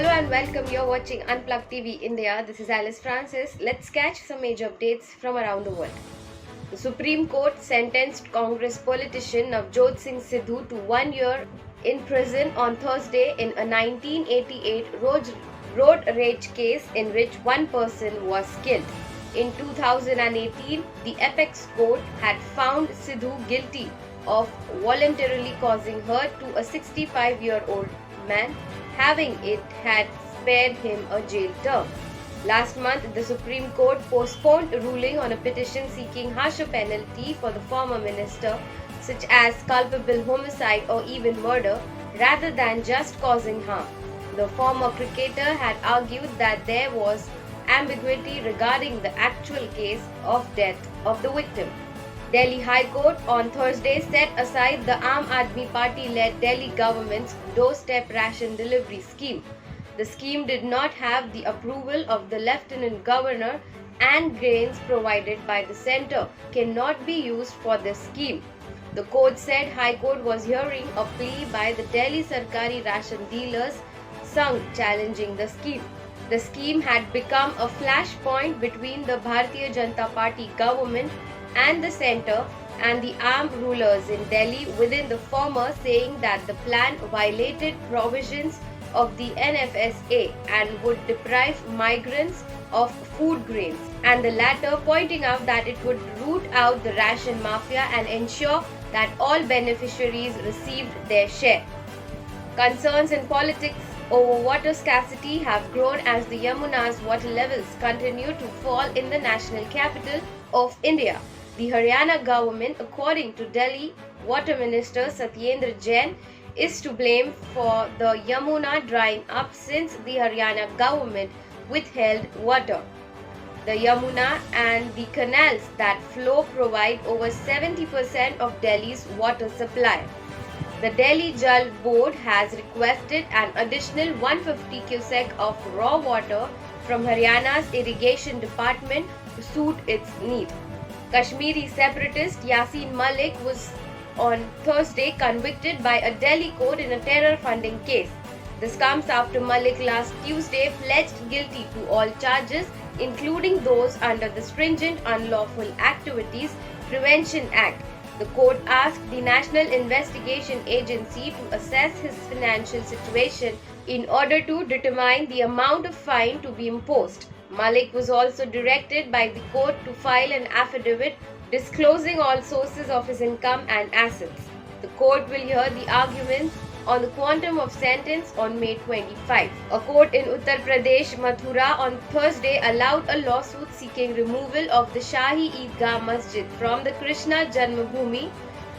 Hello and welcome. You're watching Unplugged TV India. This is Alice Francis. Let's catch some major updates from around the world. The Supreme Court sentenced Congress politician Navjot Singh Sidhu to 1 year in prison on Thursday in a 1988 road rage case in which one person was killed. In 2018, the apex court had found Sidhu guilty of voluntarily causing hurt to a 65-year-old man, having it had spared him a jail term. Last month, the Supreme Court postponed a ruling on a petition seeking harsher penalty for the former minister, such as culpable homicide or even murder, rather than just causing harm. The former cricketer had argued that there was ambiguity regarding the actual case of death of the victim. Delhi High Court on Thursday set aside the Aamadmiparty-led Delhi government's doorstep ration delivery scheme. The scheme did not have the approval of the Lieutenant Governor, and grains provided by the centre cannot be used for this scheme. The court said High Court was hearing a plea by the Delhi Sarkari ration dealers Sangh challenging the scheme. The scheme had become a flashpoint between the Bharatiya Janata Party government and the centre and the armed rulers in Delhi, within the former saying that the plan violated provisions of the NFSA and would deprive migrants of food grains, and the latter pointing out that it would root out the ration mafia and ensure that all beneficiaries received their share. Concerns in politics over water scarcity have grown as the Yamuna's water levels continue to fall in the national capital of India. The Haryana government, according to Delhi Water Minister Satyendra Jain, is to blame for the Yamuna drying up since the Haryana government withheld water. The Yamuna and the canals that flow provide over 70% of Delhi's water supply. The Delhijalboard has requested an additional 150 cusack of raw water from Haryana's irrigation department to suit its need. Kashmiri Separatist Yasin Malik was on Thursday convicted by a Delhi court in a terror funding case. This comes after Malik last Tuesday pledged guilty to all charges, including those under the Stringent Unlawful Activities Prevention Act. The court asked the National Investigation Agency to assess his financial situation in order to determine the amount of fine to be imposed. Malik was also directed by the court to file an affidavit disclosing all sources of his income and assets. The court will hear the arguments on the quantum of sentence on May 25. A court in Uttar Pradesh, Mathura, on Thursday allowed a lawsuit seeking removal of the Shahi Eidgah Masjid from the Krishna Janmabhoomi,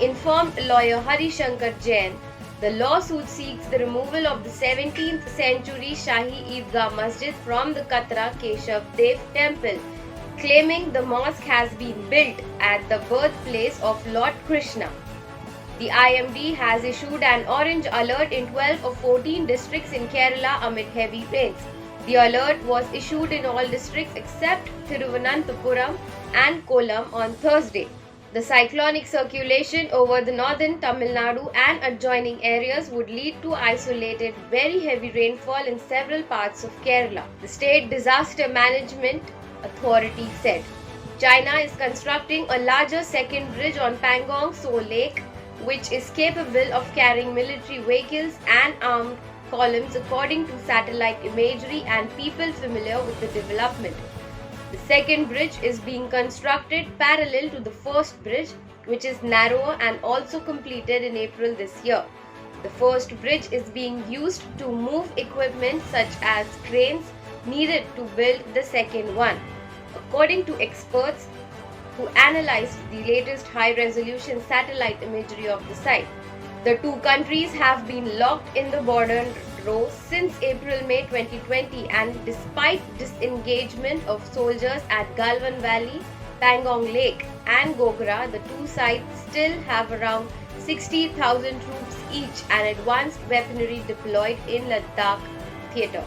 informed lawyer Hari Shankar Jain. The lawsuit seeks the removal of the 17th century Shahi Eidgah Masjid from the Katra Keshav Dev temple, claiming the mosque has been built at the birthplace of Lord Krishna. The IMD has issued an orange alert in 12 of 14 districts in Kerala amid heavy rains. The alert was issued in all districts except Thiruvananthapuram and Kollam on Thursday. The cyclonic circulation over the northern Tamil Nadu and adjoining areas would lead to isolated, very heavy rainfall in several parts of Kerala, the State Disaster Management Authority said. China is constructing a larger second bridge on Pangong Tso Lake, which is capable of carrying military vehicles and armed columns, according to satellite imagery and people familiar with the development. The second bridge is being constructed parallel to the first bridge, which is narrower and also completed in April this year. The first bridge is being used to move equipment such as cranes needed to build the second one, according to experts who analyzed the latest high-resolution satellite imagery of the site. The two countries have been locked in the border row since April-May 2020, and despite disengagement of soldiers at Galwan Valley, Pangong Lake and Gogra, the two sides still have around 60,000 troops each and advanced weaponry deployed in Ladakh theatre.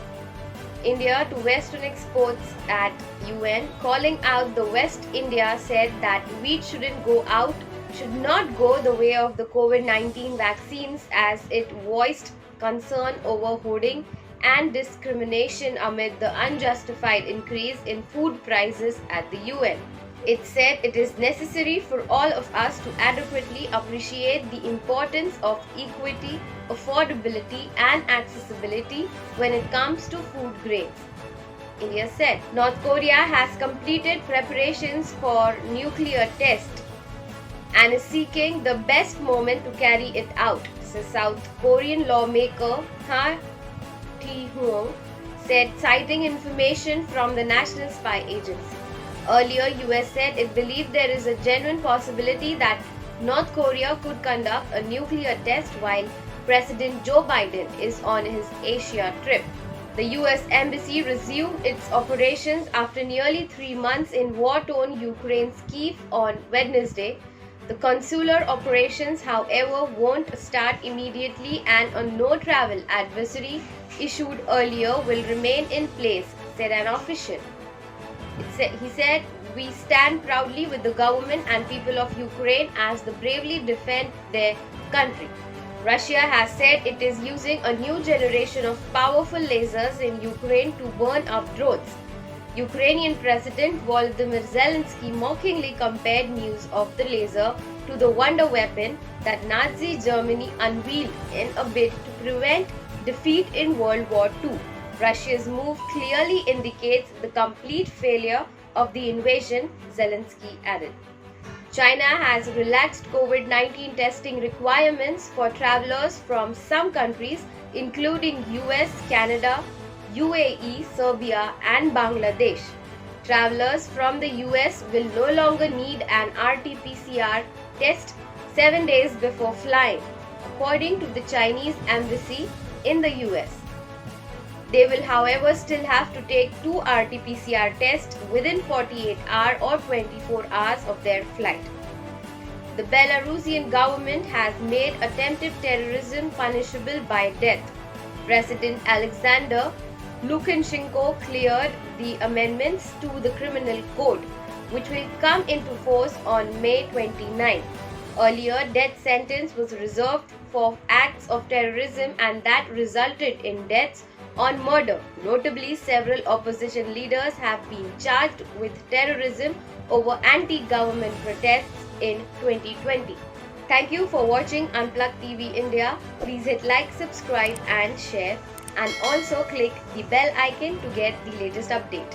India to Western exports at UN, calling out the West India said that wheat should not go the way of the COVID-19 vaccines, as it voiced concern over hoarding and discrimination amid the unjustified increase in food prices at the UN. It said it is necessary for all of us to adequately appreciate the importance of equity, affordability, and accessibility when it comes to food grains. India said North Korea has completed preparations for nuclear test and is seeking the best moment to carry it out, says South Korean lawmaker Ha Tae-hyung said, citing information from the National Spy Agency. Earlier, US said it believed there is a genuine possibility that North Korea could conduct a nuclear test while President Joe Biden is on his Asia trip. The US Embassy resumed its operations after nearly 3 months in war-torn Ukraine's Kyiv on Wednesday. The consular operations, however, won't start immediately and a no-travel advisory issued earlier will remain in place, said an official. He said, "We stand proudly with the government and people of Ukraine as they bravely defend their country." Russia has said it is using a new generation of powerful lasers in Ukraine to burn up drones. Ukrainian President Volodymyr Zelensky mockingly compared news of the laser to the wonder weapon that Nazi Germany unveiled in a bid to prevent defeat in World War II. Russia's move clearly indicates the complete failure of the invasion, Zelensky added. China has relaxed COVID-19 testing requirements for travelers from some countries including US, Canada, UAE, Serbia and Bangladesh. Travelers from the US will no longer need an RT-PCR test 7 days before flying, according to the Chinese embassy in the US. They will, however, still have to take 2 RT-PCR tests within 48 hours or 24 hours of their flight. The Belarusian government has made attempted terrorism punishable by death. President Alexander Lukashenko cleared the amendments to the criminal code, which will come into force on May 29. Earlier, death sentence was reserved for acts of terrorism and that resulted in deaths on murder. Notably, several opposition leaders have been charged with terrorism over anti-government protests in 2020. Thank you for watching Unplugged TV India. Please hit like, subscribe and share, and also click the bell icon to get the latest update.